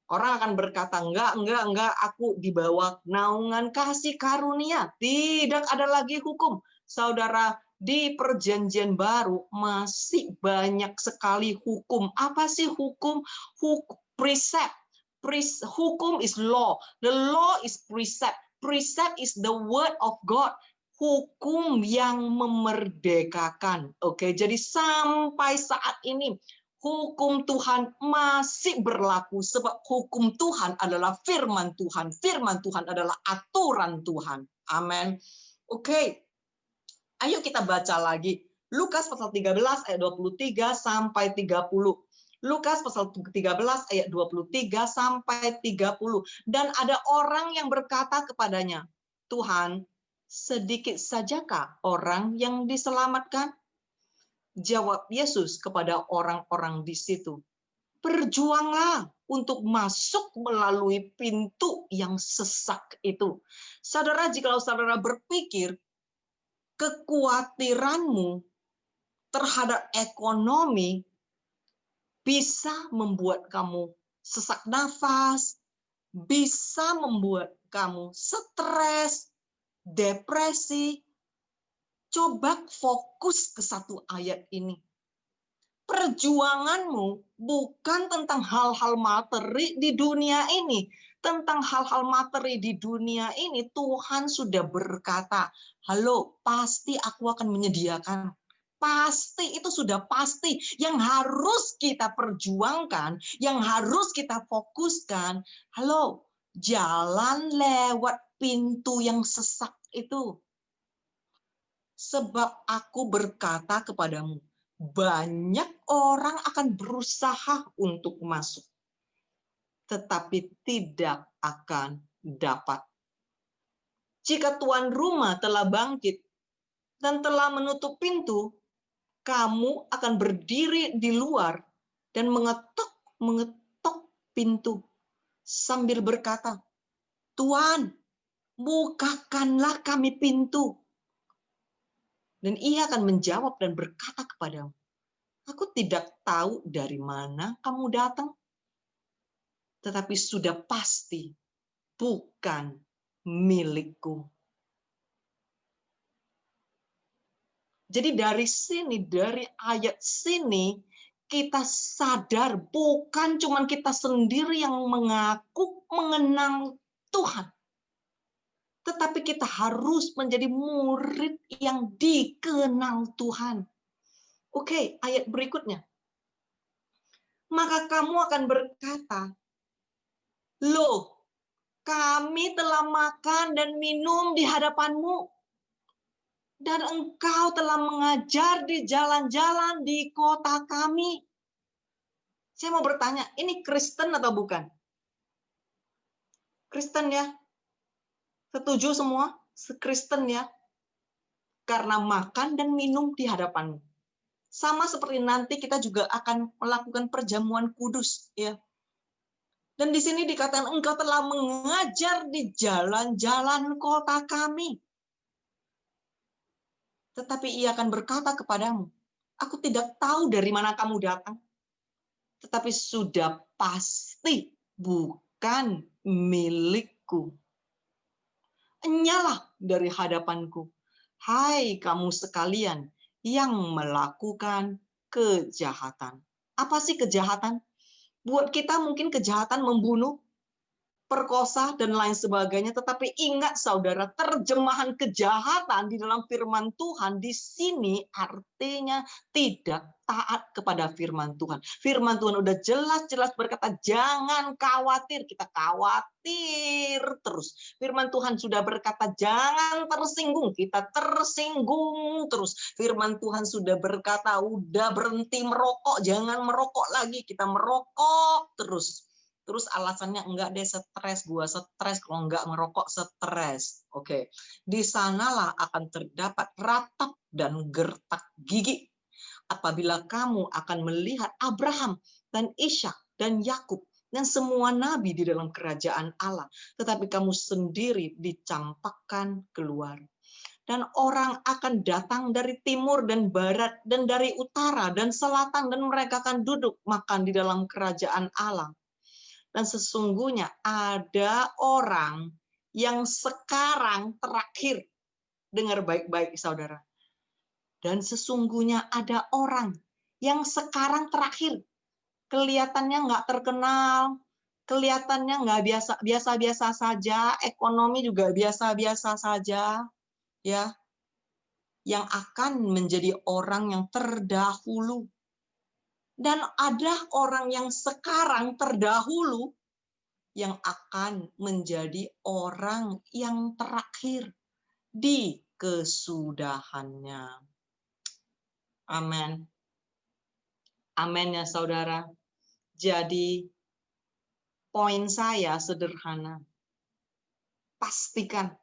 Orang akan berkata, enggak, aku di bawah naungan kasih karunia. Tidak ada lagi hukum. Saudara, di perjanjian baru masih banyak sekali hukum. Apa sih hukum? Precept. Hukum is law. The law is precept. Precept is the word of God. Hukum yang memerdekakan. Jadi sampai saat ini hukum Tuhan masih berlaku sebab hukum Tuhan adalah firman Tuhan. Firman Tuhan adalah aturan Tuhan. Amin. Ayo kita baca lagi. Lukas pasal 13 ayat 23 sampai 30. Lukas pasal 13 ayat 23 sampai 30. Dan ada orang yang berkata kepadanya, Tuhan, sedikit sajakah orang yang diselamatkan? Jawab Yesus kepada orang-orang di situ, Berjuanglah untuk masuk melalui pintu yang sesak itu. Saudara, jikalau saudara berpikir kekhawatiranmu terhadap ekonomi bisa membuat kamu sesak nafas, bisa membuat kamu stres, depresi, coba fokus ke satu ayat ini. Perjuanganmu bukan tentang hal-hal materi di dunia ini. Tentang hal-hal materi di dunia ini, Tuhan sudah berkata, halo, pasti aku akan menyediakan. Pasti, itu sudah pasti. Yang harus kita perjuangkan, yang harus kita fokuskan, halo, jalan lewat pintu yang sesak itu. Sebab aku berkata kepadamu, banyak orang akan berusaha untuk masuk, tetapi tidak akan dapat. Jika tuan rumah telah bangkit dan telah menutup pintu, kamu akan berdiri di luar dan mengetok pintu sambil berkata, Tuan, bukakanlah kami pintu. Dan ia akan menjawab dan berkata kepadamu, aku tidak tahu dari mana kamu datang, tetapi sudah pasti bukan milikku. Jadi dari sini, dari ayat sini, kita sadar bukan cuma kita sendiri yang mengaku mengenal Tuhan, tetapi kita harus menjadi murid yang dikenal Tuhan. Oke, ayat berikutnya. Maka kamu akan berkata, loh, kami telah makan dan minum di hadapanmu, dan engkau telah mengajar di jalan-jalan di kota kami. Saya mau bertanya, ini Kristen atau bukan? Kristen ya? Setuju semua? Kristen ya? Karena makan dan minum di hadapanmu. Sama seperti nanti kita juga akan melakukan perjamuan kudus, ya. Dan di sini dikatakan engkau telah mengajar di jalan-jalan kota kami. Tetapi ia akan berkata kepadamu, aku tidak tahu dari mana kamu datang. Tetapi sudah pasti bukan milikku. Enyalah dari hadapanku, hai kamu sekalian yang melakukan kejahatan. Apa sih kejahatan? Buat kita mungkin kejahatan membunuh, perkosa, dan lain sebagainya. Tetapi ingat saudara, terjemahan kejahatan di dalam firman Tuhan di sini artinya tidak taat kepada firman Tuhan. Firman Tuhan udah jelas-jelas berkata, jangan khawatir. Kita khawatir terus. Firman Tuhan sudah berkata, jangan tersinggung. Kita tersinggung terus. Firman Tuhan sudah berkata, udah berhenti merokok. Jangan merokok lagi. Kita merokok terus. Terus alasannya enggak deh stres, gua stres kalau enggak ngerokok stres. Oke. Di sanalah akan terdapat ratap dan gertak gigi. Apabila kamu akan melihat Abraham dan Ishak dan Yakub dan semua nabi di dalam kerajaan Allah, tetapi kamu sendiri dicampakkan keluar. Dan orang akan datang dari timur dan barat dan dari utara dan selatan dan mereka akan duduk makan di dalam kerajaan Allah. Dan sesungguhnya ada orang yang sekarang terakhir. Dengar baik-baik saudara. Dan sesungguhnya ada orang yang sekarang terakhir. Kelihatannya nggak terkenal. Kelihatannya nggak biasa-biasa saja. Ekonomi juga biasa-biasa saja. Ya, yang akan menjadi orang yang terdahulu. Dan ada orang yang sekarang terdahulu yang akan menjadi orang yang terakhir di kesudahannya. Amin. Amin ya saudara. Jadi poin saya sederhana. Pastikan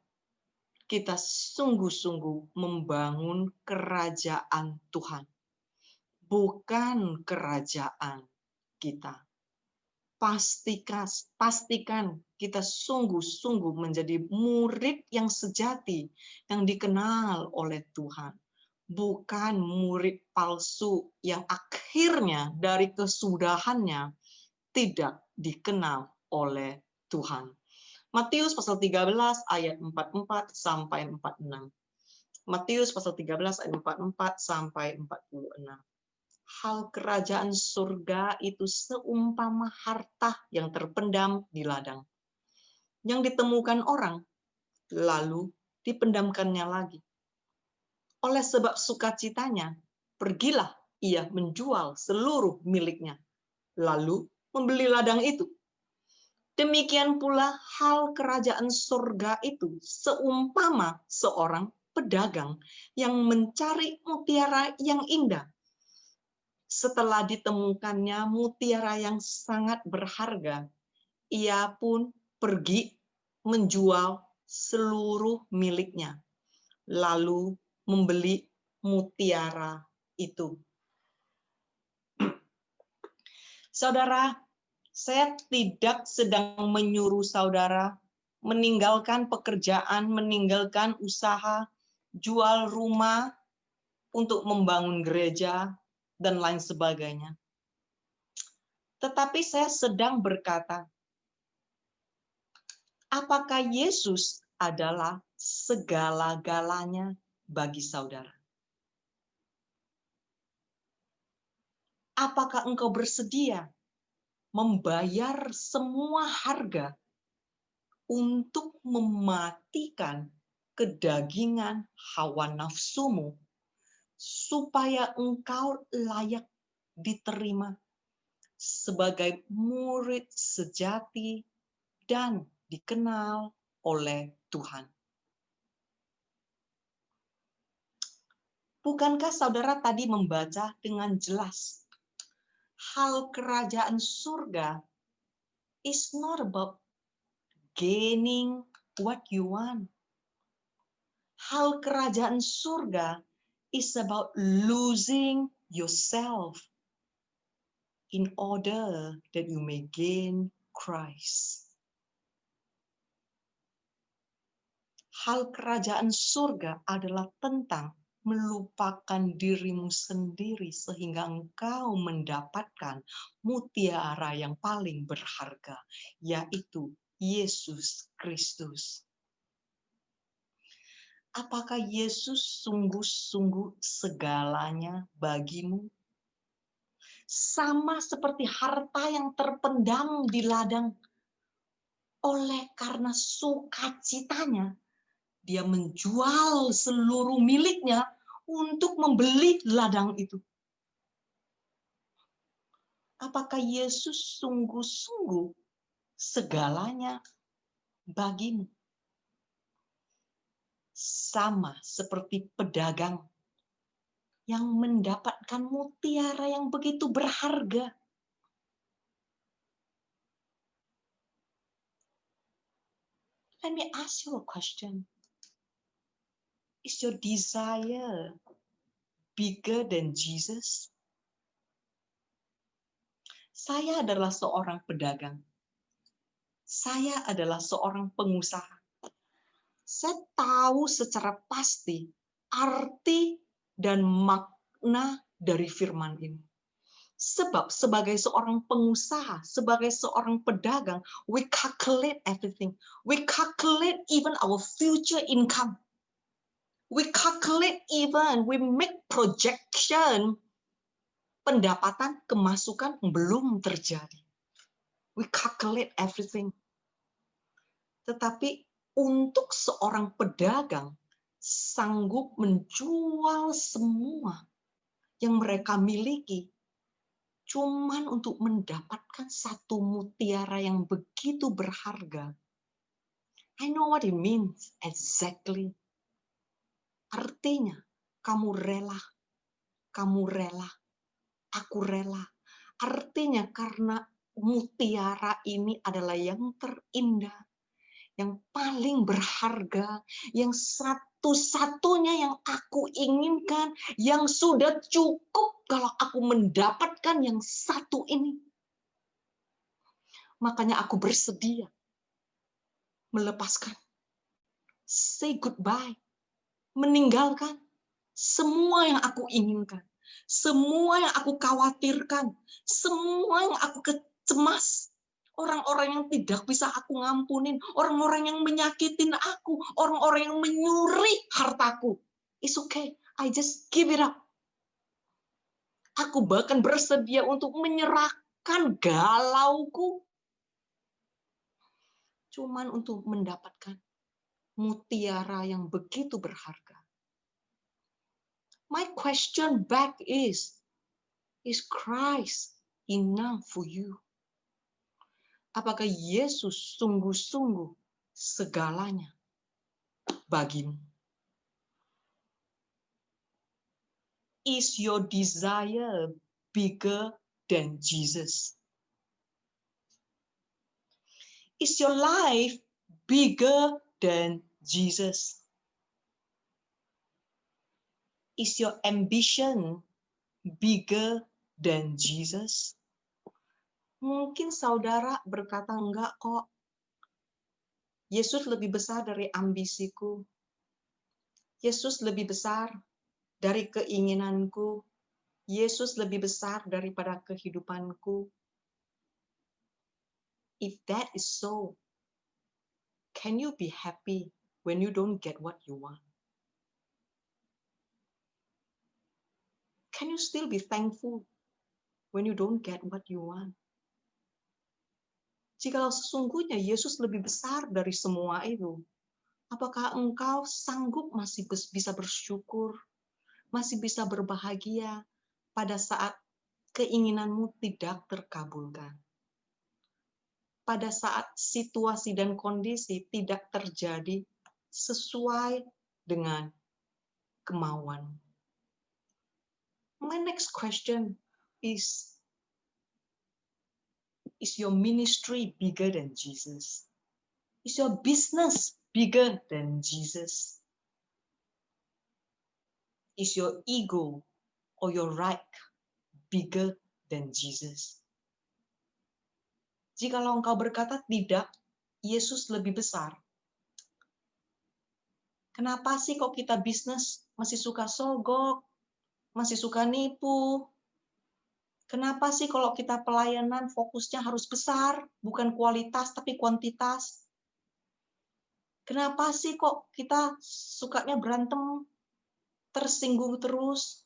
kita sungguh-sungguh membangun kerajaan Tuhan. Bukan kerajaan kita. pastikan kita sungguh-sungguh menjadi murid yang sejati, yang dikenal oleh Tuhan. Bukan murid palsu yang akhirnya dari kesudahannya tidak dikenal oleh Tuhan. Matius pasal 13 ayat 44 sampai 46. Matius pasal 13 ayat 44 sampai 46. Hal kerajaan surga itu seumpama harta yang terpendam di ladang, yang ditemukan orang, lalu dipendamkannya lagi. Oleh sebab sukacitanya, pergilah ia menjual seluruh miliknya, lalu membeli ladang itu. Demikian pula hal kerajaan surga itu seumpama seorang pedagang yang mencari mutiara yang indah. Setelah ditemukannya mutiara yang sangat berharga, ia pun pergi menjual seluruh miliknya, lalu membeli mutiara itu. Saudara, saya tidak sedang menyuruh saudara meninggalkan pekerjaan, meninggalkan usaha, jual rumah untuk membangun gereja, dan lain sebagainya. Tetapi saya sedang berkata, apakah Yesus adalah segala-galanya bagi saudara? Apakah engkau bersedia membayar semua harga untuk mematikan kedagingan hawa nafsumu supaya engkau layak diterima sebagai murid sejati dan dikenal oleh Tuhan? Bukankah saudara tadi membaca dengan jelas? Hal kerajaan surga is not about gaining what you want. Hal kerajaan surga is about losing yourself in order that you may gain Christ. Hal kerajaan surga adalah tentang melupakan dirimu sendiri sehingga engkau mendapatkan mutiara yang paling berharga, yaitu Yesus Kristus. Apakah Yesus sungguh-sungguh segalanya bagimu? Sama seperti harta yang terpendam di ladang. Oleh karena sukacitanya, dia menjual seluruh miliknya untuk membeli ladang itu. Apakah Yesus sungguh-sungguh segalanya bagimu? Sama seperti pedagang yang mendapatkan mutiara yang begitu berharga. Let me ask you a question. Is your desire bigger than Jesus? Saya adalah seorang pedagang. Saya adalah seorang pengusaha. Saya tahu secara pasti arti dan makna dari firman ini. Sebab sebagai seorang pengusaha, sebagai seorang pedagang, we calculate everything. We calculate even our future income. We calculate even, we make projection, pendapatan, kemasukan belum terjadi. We calculate everything. Tetapi untuk seorang pedagang, sanggup menjual semua yang mereka miliki, cuman untuk mendapatkan satu mutiara yang begitu berharga. I know what it means exactly. Artinya, kamu rela, aku rela. Artinya karena mutiara ini adalah yang terindah, yang paling berharga, yang satu-satunya yang aku inginkan, yang sudah cukup kalau aku mendapatkan yang satu ini. Makanya aku bersedia melepaskan, say goodbye, meninggalkan semua yang aku inginkan, semua yang aku khawatirkan, semua yang aku cemas, orang-orang yang tidak bisa aku ngampunin, orang-orang yang menyakitin aku, orang-orang yang menyuri hartaku. It's okay, I just give it up. Aku bahkan bersedia untuk menyerahkan galauku, cuman untuk mendapatkan mutiara yang begitu berharga. My question back is Christ enough for you? Apakah Yesus sungguh-sungguh segalanya bagimu? Is your desire bigger than Jesus? Is your life bigger than Jesus? Is your ambition bigger than Jesus? Mungkin saudara berkata, enggak kok. Yesus lebih besar dari ambisiku. Yesus lebih besar dari keinginanku. Yesus lebih besar daripada kehidupanku. If that is so, can you be happy when you don't get what you want? Can you still be thankful when you don't get what you want? Jikalau sesungguhnya Yesus lebih besar dari semua itu, apakah engkau sanggup masih bisa bersyukur, masih bisa berbahagia pada saat keinginanmu tidak terkabulkan? Pada saat situasi dan kondisi tidak terjadi sesuai dengan kemauan. My next question is your ministry bigger than Jesus? Is your business bigger than Jesus? Is your ego or your right bigger than Jesus? Jikalau engkau berkata tidak, Yesus lebih besar. Kenapa sih kok kita bisnis masih suka sogok, masih suka nipu? Kenapa sih kalau kita pelayanan fokusnya harus besar, bukan kualitas tapi kuantitas? Kenapa sih kok kita sukanya berantem, tersinggung terus?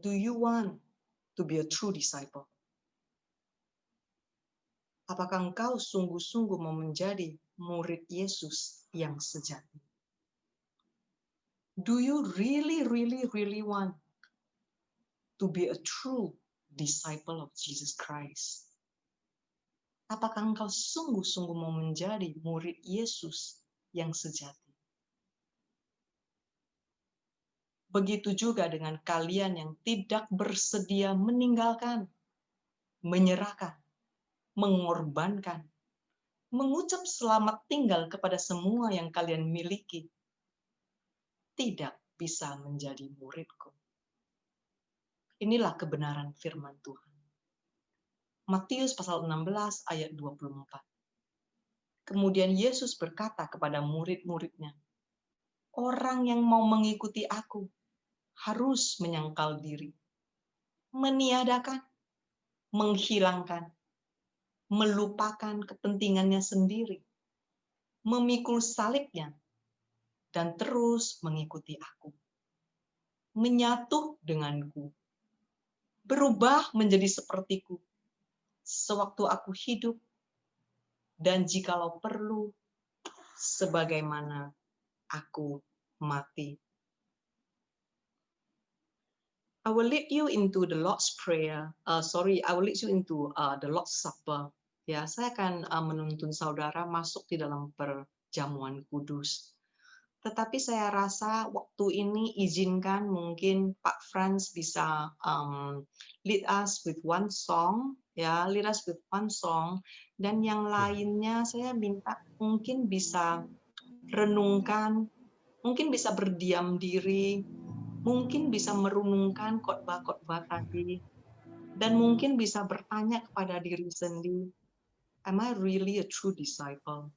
Do you want to be a true disciple? Apakah engkau sungguh-sungguh mau menjadi murid Yesus yang sejati? Do you really want to be a true disciple of Jesus Christ? Apakah engkau sungguh-sungguh mau menjadi murid Yesus yang sejati? Begitu juga dengan kalian yang tidak bersedia meninggalkan, menyerahkan, mengorbankan, mengucap selamat tinggal kepada semua yang kalian miliki, tidak bisa menjadi muridku. Inilah kebenaran firman Tuhan. Matius pasal 16 ayat 24. Kemudian Yesus berkata kepada murid-muridnya, orang yang mau mengikuti aku harus menyangkal diri, meniadakan, menghilangkan, melupakan kepentingannya sendiri, memikul salibnya, dan terus mengikuti aku. Menyatu denganku, berubah menjadi sepertiku, sewaktu aku hidup, dan jikalau perlu, sebagaimana aku mati. I will lead you into the Lord's Prayer. I will lead you into the Lord's Supper. Ya, saya akan menuntun saudara masuk di dalam perjamuan kudus. Tetapi saya rasa waktu ini izinkan mungkin Pak Franz bisa lead us with one song, ya, lead us with one song, dan yang lainnya saya minta mungkin bisa renungkan, mungkin bisa berdiam diri, mungkin bisa merenungkan khotbah-khotbah tadi, Dan mungkin bisa bertanya kepada diri sendiri, am I really a true disciple?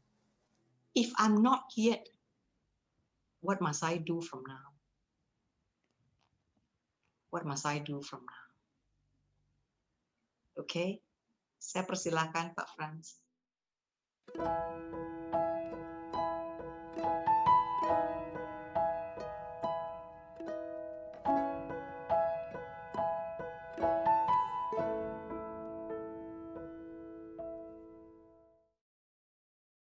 If I'm not yet, what must I do from now? What must I do from now? Oke, saya persilahkan Pak Frans.